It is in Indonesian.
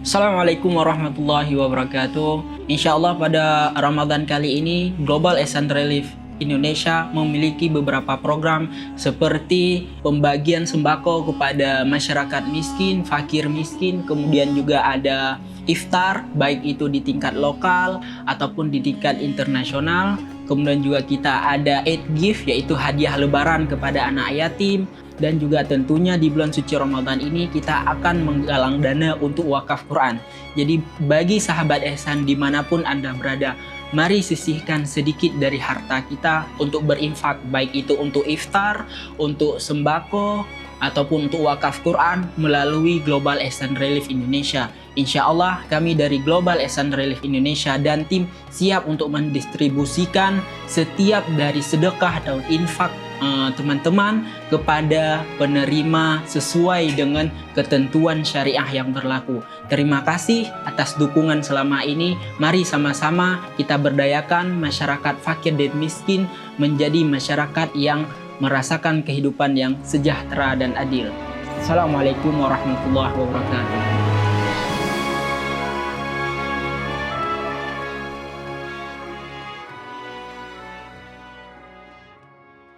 Assalamualaikum warahmatullahi wabarakatuh. Insya Allah pada Ramadan kali ini Global Ihsan Relief Indonesia memiliki beberapa program seperti pembagian sembako kepada masyarakat miskin, fakir miskin, kemudian juga ada iftar baik itu di tingkat lokal ataupun di tingkat internasional. Kemudian juga kita ada Eid Gift, yaitu hadiah lebaran kepada anak yatim. Dan juga tentunya di bulan suci Ramadan ini kita akan menggalang dana untuk wakaf Quran. Jadi bagi sahabat ihsan dimanapun Anda berada, mari sisihkan sedikit dari harta kita untuk berinfak, baik itu untuk iftar, untuk sembako, ataupun untuk wakaf Quran melalui Global Ihsan Relief Indonesia. Insya Allah kami dari Global Ihsan Relief Indonesia dan tim siap untuk mendistribusikan setiap dari sedekah atau infak teman-teman kepada penerima sesuai dengan ketentuan syariah yang berlaku. Terima kasih atas dukungan selama ini. Mari sama-sama kita berdayakan masyarakat fakir dan miskin menjadi masyarakat yang merasakan kehidupan yang sejahtera dan adil. Assalamualaikum warahmatullahi wabarakatuh.